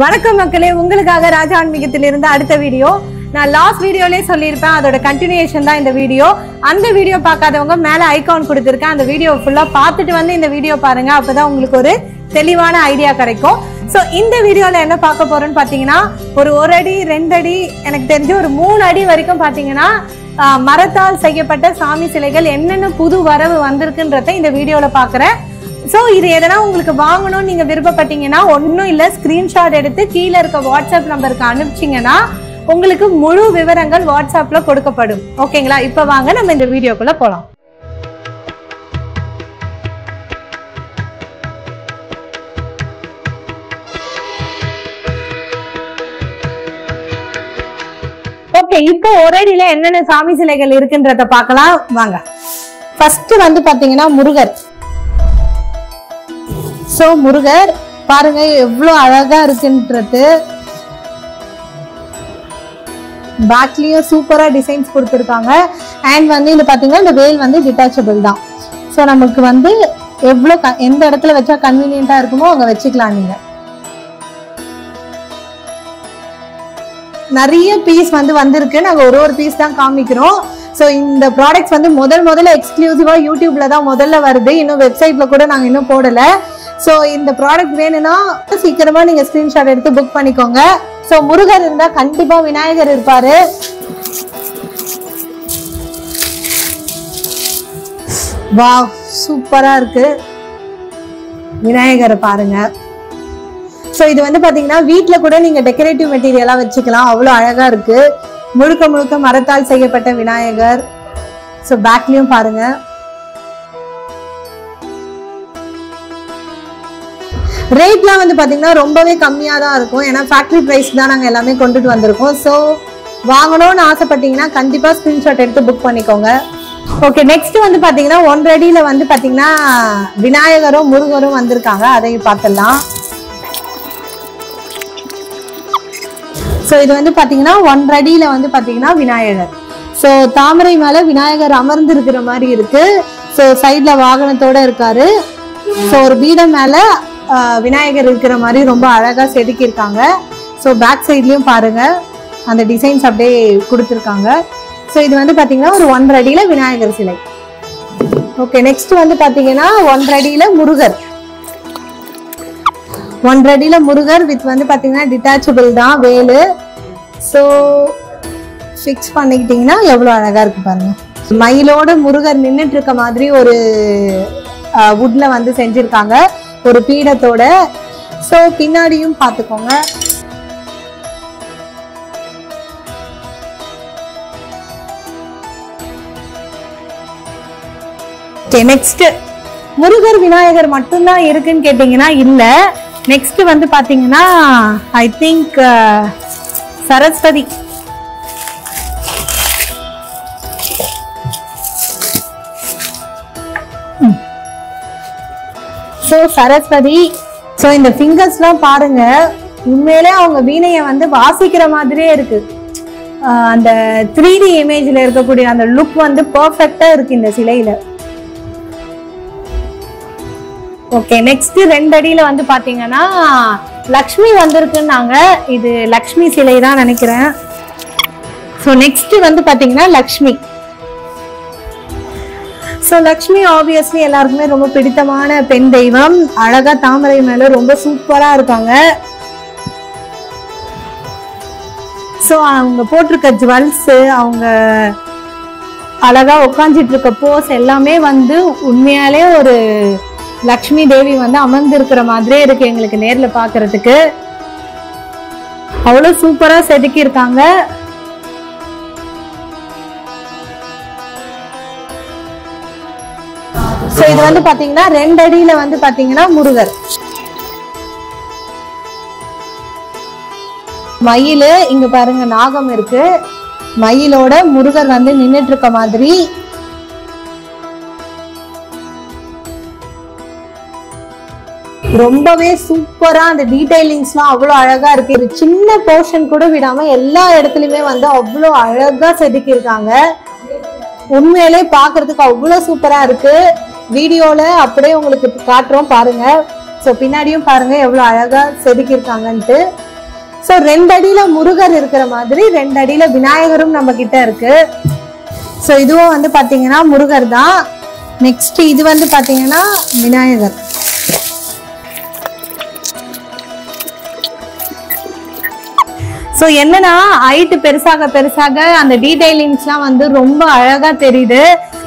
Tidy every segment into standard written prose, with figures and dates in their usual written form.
வணக்கம் மக்களே, உங்களுக்காக ராஜா ஆன்மீகத்திலிருந்து அடுத்த வீடியோ. நான் லாஸ்ட் வீடியோலயே சொல்லியிருப்பேன், அதோட கண்டினியூஷன் தான் இந்த வீடியோ. அந்த வீடியோ பார்க்காதவங்க மேல ஐகான் கொடுத்துருக்கேன், அந்த வீடியோ ஃபுல்லா பார்த்துட்டு வந்து இந்த வீடியோ பாருங்க. அப்பதான் உங்களுக்கு ஒரு தெளிவான ஐடியா கிடைக்கும். ஸோ இந்த வீடியோல என்ன பார்க்க போறோம்னு பாத்தீங்கன்னா, ஒரு அடி 2 அடி எனக்கு தெரிஞ்சு ஒரு 3 அடி வரைக்கும் பாத்தீங்கன்னா மரத்தால் செய்யப்பட்ட சாமி சிலைகள் என்னென்ன புது வரவு வந்திருக்குன்றத இந்த வீடியோல பாக்குறேன். ஸோ இது எதனா உங்களுக்கு வாங்கணும்னு நீங்க விருப்பப்பட்டீங்கன்னா ஒன்றும் இல்லை, ஸ்கிரீன்ஷாட் எடுத்து கீழே இருக்க வாட்ஸ்அப் நம்பருக்கு அனுப்பிச்சிங்கன்னா உங்களுக்கு முழு விவரங்கள் வாட்ஸ்அப்ல கொடுக்கப்படும். ஓகேங்களா? இப்ப வாங்க நம்ம இந்த வீடியோக்குள்ள போலாம். ஓகே, இப்போ ஒரேடியில என்னென்ன சாமி சிலைகள் இருக்குன்றத பார்க்கலாம் வாங்க. ஃபர்ஸ்ட் வந்து பாத்தீங்கன்னா முருகர். சோ முருகர் பாருங்க எவ்வளவு அழகா இருக்குன்றது. பேக்லயும் சூப்பரா டிசைன்ஸ் கொடுத்துருக்காங்க. அண்ட் வந்து இது பாத்தீங்கன்னா இந்த வேல் வந்து டிட்டாச்சபிள் தான். ஸோ நமக்கு வந்து எவ்வளவு எந்த இடத்துல வச்சா கன்வீனியன்டா இருக்குமோ அங்க வச்சுக்கலாம். நீங்க நிறைய பீஸ் வந்து வந்திருக்கு, நாங்க ஒரு பீஸ் தான் காமிக்கிறோம். ஸோ இந்த ப்ராடக்ட்ஸ் வந்து முதல்ல எக்ஸ்க்ளூசிவா யூடியூப்ல தான் முதல்ல வருது, இன்னும் வெப்சைட்ல கூட நாங்க இன்னும் போடல. ஸோ இந்த ப்ராடக்ட் வேணும்னா சீக்கிரமா நீங்க ஸ்கிரீன்ஷாட் எடுத்து புக் பண்ணிக்கோங்க. ஸோ முருகர் இருந்தா கண்டிப்பா விநாயகர் இருப்பாரு. வாவ், சூப்பரா இருக்கு. விநாயகரை பாருங்க. ஸோ இது வந்து பாத்தீங்கன்னா வீட்டுல கூட நீங்க டெக்கரேட்டிவ் மெட்டீரியலா வச்சுக்கலாம், அவ்வளவு அழகா இருக்கு. முழுக்க மரத்தால் செய்யப்பட்ட விநாயகர். ஸோ பேக்லயும் பாருங்க. ரேட்லாம் வந்து பாத்தீங்கன்னா ரொம்பவே கம்மியா தான் இருக்கும், ஏன்னா ஃபேக்டரி பிரைஸ் தான் நாங்க எல்லாமே கொண்டுட்டு வந்திருக்கோம். ஸோ வாங்கணும்னு ஆசைப்பட்டீங்கன்னா கண்டிப்பா ஸ்கிரீன்ஷாட் எடுத்து புக் பண்ணிக்கோங்க. ஓகே, நெக்ஸ்ட் வந்து பாத்தீங்கன்னா 1 அடியில வந்து பாத்தீங்கன்னா விநாயகரும் முருகரும் வந்திருக்காங்க, அதையும் பார்த்துடலாம். ஸோ இது வந்து பாத்தீங்கன்னா 1 அடியில வந்து பாத்தீங்கன்னா விநாயகர். ஸோ தாமரை மேல விநாயகர் அமர்ந்து இருக்கிற மாதிரி இருக்கு. ஸோ சைட்ல வாகனத்தோட இருக்காரு. ஸோ ஒரு பீடம் மேல விநாயகர் இருக்கிற மாதிரி ரொம்ப அழகா செதுக்கி இருக்காங்க. ஸோ பேக் சைட்லயும் பாருங்க அந்த டிசைன்ஸ் அப்படியே கொடுத்துருக்காங்க. ஸோ இது வந்து பாத்தீங்கன்னா ஒரு 1 அடியில விநாயகர் சிலை. ஓகே, நெக்ஸ்ட் வந்து பாத்தீங்கன்னா 1 அடியில முருகர். 1 அடியில முருகர் வித் வந்து பாத்தீங்கன்னா டிட்டாச்சபிள் தான் வேலு. ஸோ ஃபிக்ஸ் பண்ணிக்கிட்டீங்கன்னா எவ்வளவு அழகா இருக்கு பாருங்க. மயிலோட முருகர் நின்றுட்டு இருக்க மாதிரி ஒரு வுட்ல வந்து செஞ்சிருக்காங்க, ஒரு பீடத்தோட. ஸோ பின்னாடியும் பார்த்துக்கோங்க. நெக்ஸ்ட் முருகர் விநாயகர் மட்டும்தான் இருக்குன்னு கேட்டீங்கன்னா இல்ல. நெக்ஸ்ட் வந்து பாத்தீங்கன்னா I think Saraswati. So Saraswati. So இந்த ஃபிங்கர்ஸ்லாம் பாருங்க, உண்மையிலே அவங்க வீணையை வந்து வாசிக்கிற மாதிரியே இருக்கு. அந்த 3D இமேஜ்ல இருக்கக்கூடிய அந்த லுக் வந்து பெர்ஃபெக்டா இருக்கு இந்த சிலையில. ஓகே, நெக்ஸ்ட் 2 அடியில வந்து பாத்தீங்கன்னா லக்ஷ்மி வந்திருக்குன்னாங்க. இது லக்ஷ்மி சிலை தான் நினைக்கிறேன். ஸோ நெக்ஸ்ட் வந்து பாத்தீங்கன்னா லக்ஷ்மி. ஸோ லக்ஷ்மி ஆப்வியஸ்லி எல்லாருக்குமே ரொம்ப பிடித்தமான பெண் தெய்வம். அழகா தாமரை மேல ரொம்ப சூப்பரா இருக்காங்க. ஸோ அவங்க போட்டிருக்க ஜுவல்ஸ், அவங்க அழகா உட்காந்துட்டு இருக்க போஸ் எல்லாமே வந்து உண்மையாலே ஒரு லக்ஷ்மி தேவி வந்து அமர்ந்து இருக்கிற மாதிரியே இருக்கு எங்களுக்கு நேர்ல பாக்குறதுக்கு. அவ்வளவு சூப்பரா செதுக்கி இருக்காங்க. சோ இது வந்து பாத்தீங்கன்னா 2 அடியில வந்து பாத்தீங்கன்னா முருகர். மயிலு இங்க பாருங்க, நாகம் இருக்கு. மயிலோட முருகர் வந்து நின்னுட்டு இருக்க மாதிரி. ரொம்பவே சூப்பரா அந்த டீடைலிங்ஸ்லாம் அவ்வளவு அழகா இருக்கு. ஒரு சின்ன போர்ஷன் கூட விடாம எல்லா இடத்துலயுமே வந்து அவ்வளவு அழகா செதுக்கி இருக்காங்க. உண்மையிலே பாக்குறதுக்கு அவ்வளவு சூப்பரா இருக்கு. வீடியோல அப்படியே உங்களுக்கு காட்டுறோம் பாருங்க. ஸோ பின்னாடியும் பாருங்க எவ்வளோ அழகா செதுக்கியிருக்காங்கன்ட்டு. ஸோ 2 அடியில முருகர் இருக்கிற மாதிரி 2 அடியில விநாயகரும் நம்ம கிட்ட இருக்கு. ஸோ இதுவும் வந்து பாத்தீங்கன்னா முருகர் தான். நெக்ஸ்ட் இது வந்து பாத்தீங்கன்னா விநாயகர். ஸோ என்னன்னா ஹைட் பெருசாக பெருசாக அந்த டீடைலிங்ஸ்லாம் வந்து ரொம்ப அழகா தெரியுது.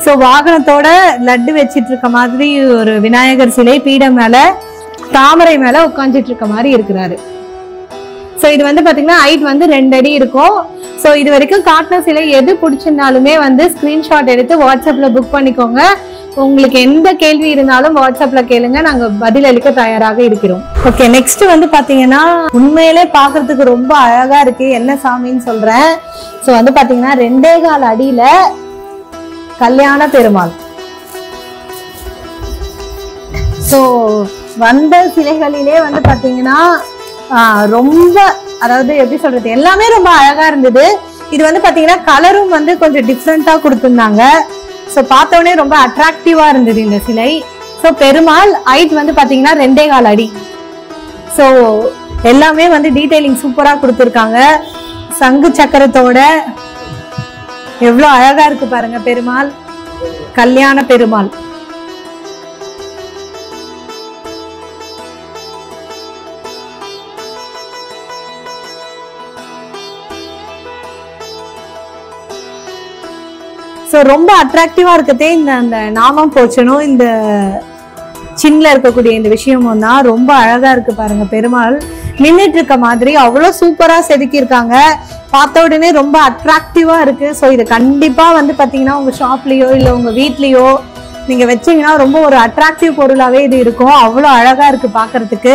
ஸோ வாகனத்தோட லட்டு வச்சிட்டு இருக்க மாதிரி ஒரு விநாயகர் சிலை பீடம் மேல தாமரை மேல உட்காந்துட்டு இருக்க மாதிரி இருக்கிறாரு. ஸோ இது வந்து பாத்தீங்கன்னா ஹைட் வந்து 2 அடி இருக்கும். ஸோ இது வரைக்கும் காட்டின சிலை எது பிடிச்சிருந்தாலுமே வந்து ஸ்கிரீன்ஷாட் எடுத்து வாட்ஸ்அப்ல புக் பண்ணிக்கோங்க. உங்களுக்கு எந்த கேள்வி இருந்தாலும் வாட்ஸ்அப்ல கேளுங்க, நாங்க பதில் அளிக்க தயாராக இருக்கிறோம். ஓகே, நெக்ஸ்ட் வந்து பாத்தீங்கன்னா உண்மையிலே பாக்குறதுக்கு ரொம்ப அழகா இருக்கு. என்ன சாமின்னு சொல்றேன். ஸோ வந்து பாத்தீங்கன்னா 2.25 அடியில கல்யாண பெருமாள். ஸோ வந்த சிலைகளிலே வந்து பாத்தீங்கன்னா ரொம்ப, அதாவது எப்படி சொல்றது, எல்லாமே ரொம்ப அழகா இருந்தது. இது வந்து பாத்தீங்கன்னா கலரும் வந்து கொஞ்சம் டிஃப்ரெண்டா கொடுத்துருந்தாங்க. ஸோ பார்த்தோன்னே ரொம்ப அட்ராக்டிவா இருந்தது இந்த சிலை. ஸோ பெருமாள் ஹைட் வந்து பாத்தீங்கன்னா 2.25 அடி. ஸோ எல்லாமே வந்து டீடைலிங் சூப்பரா கொடுத்துருக்காங்க. சங்கு சக்கரத்தோட எவ்வளவு அழகா இருக்கு பாருங்க பெருமாள், கல்யாண பெருமாள். ஸோ ரொம்ப அட்ராக்டிவா இருக்கதே இந்த நாமம் போச்சனும் இந்த சின்ன இருக்கக்கூடிய இந்த விஷயமும் தான். ரொம்ப அழகா இருக்கு பாருங்க. பெருமாள் நின்றுட்டு இருக்க மாதிரி அவ்வளோ சூப்பரா செதுக்கி இருக்காங்க. பார்த்த உடனே ரொம்ப அட்ராக்டிவா இருக்கு. ஸோ இது கண்டிப்பா வந்து பாத்தீங்கன்னா உங்க ஷாப்லயோ இல்லை உங்க வீட்லயோ நீங்க வச்சீங்கன்னா ரொம்ப ஒரு அட்ராக்டிவ் பொருளாவே இது இருக்கும். அவ்வளோ அழகா இருக்கு பாக்குறதுக்கு.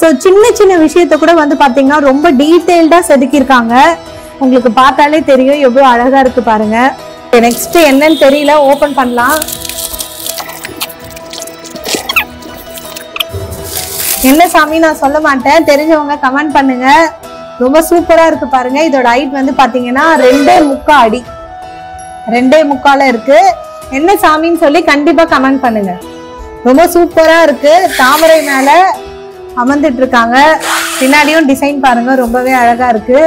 ஸோ சின்ன சின்ன விஷயத்த கூட வந்து பாத்தீங்கன்னா ரொம்ப டீட்டெயில்டா செதுக்கி இருக்காங்க. உங்களுக்கு பார்த்தாலே தெரியும் எவ்வளவு அழகா இருக்கு பாருங்க. நெக்ஸ்ட் என்னன்னு தெரியல, ஓபன் பண்ணலாம். என்ன சாமி நான் சொல்ல மாட்டேன், தெரிஞ்சவங்க கமெண்ட் பண்ணுங்க. ரொம்ப சூப்பரா இருக்கு பாருங்க. இதோட ஹைட் வந்து பாத்தீங்கன்னா 2.25 அடி, 2.25 இருக்கு. என்ன சாமின்னு சொல்லி கண்டிப்பா கமெண்ட் பண்ணுங்க. ரொம்ப சூப்பரா இருக்கு. தாமரை மேல அமர்ந்துட்டு இருக்காங்க. பின்னாடியும் டிசைன் பாருங்க, ரொம்பவே அழகா இருக்கு.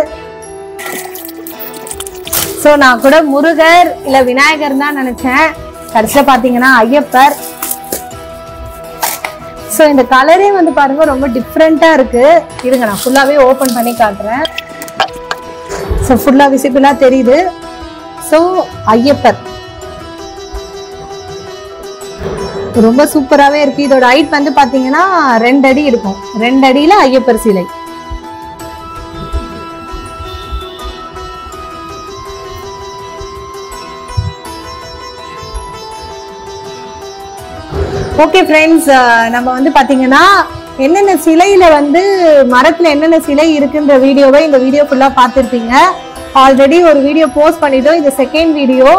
ஸோ நான் கூட முருகர் இல்ல விநாயகர் தான் நினைச்சேன். கடைசியில பாத்தீங்கன்னா ஐயப்பர். ஸோ இந்த கலரே வந்து பாருங்க ரொம்ப டிஃப்ரெண்டா இருக்கு. இருங்க நான் ஃபுல்லாவே ஓபன் பண்ணி காட்டுறேன். ஸோ ஃபுல்லா விசிபிளா தெரியுது. ஸோ ஐயப்பர் ரொம்ப சூப்பராகவே இருக்கு. இதோட ஹைட் வந்து பாத்தீங்கன்னா 2 அடி இருக்கும். 2 அடியில ஐயப்பர் சிலை. ஓகே ஃப்ரெண்ட்ஸ், நம்ம வந்து பாத்தீங்கன்னா என்னென்ன சிலையில வந்து மரத்துல என்னென்ன சிலை இருக்குன்ற வீடியோவை இந்த வீடியோ ஃபுல்லா பார்த்துருப்பீங்க. ஆல்ரெடி ஒரு வீடியோ போஸ்ட் பண்ணிட்டோம். இது செகண்ட் வீடியோ.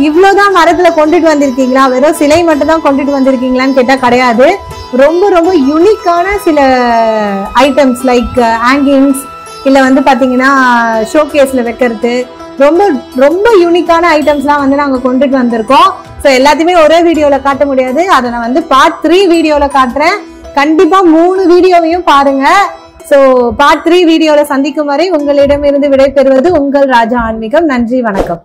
இவ்வளவுதான் மரத்துல கொண்டுட்டு வந்திருக்கீங்களா, வெறும் சிலை மட்டும் தான் கொண்டுட்டு வந்திருக்கீங்களான்னு கேட்டா கிடையாது. ரொம்ப ரொம்ப யூனிக்கான சில ஐட்டம்ஸ் லைக் ஹேங்கிங்ஸ், இல்ல வந்து பாத்தீங்கன்னா ஷோகேஸ்ல வைக்கிறது, ரொம்ப ரொம்ப யூனிக்கான ஐட்டம்ஸ்லாம் வந்து நாங்க கொண்டுட்டு வந்திருக்கோம். ஸோ எல்லாத்தையுமே ஒரே வீடியோல காட்ட முடியாது. அதை நான் வந்து பார்ட் 3 வீடியோல காட்டுறேன். கண்டிப்பா 3 வீடியோவையும் பாருங்க. ஸோ பார்ட் 3 வீடியோல சந்திக்கும் வரை உங்களிடமிருந்து விடைபெறுவது உங்கள் ராஜா ஆன்மீகம். நன்றி, வணக்கம்.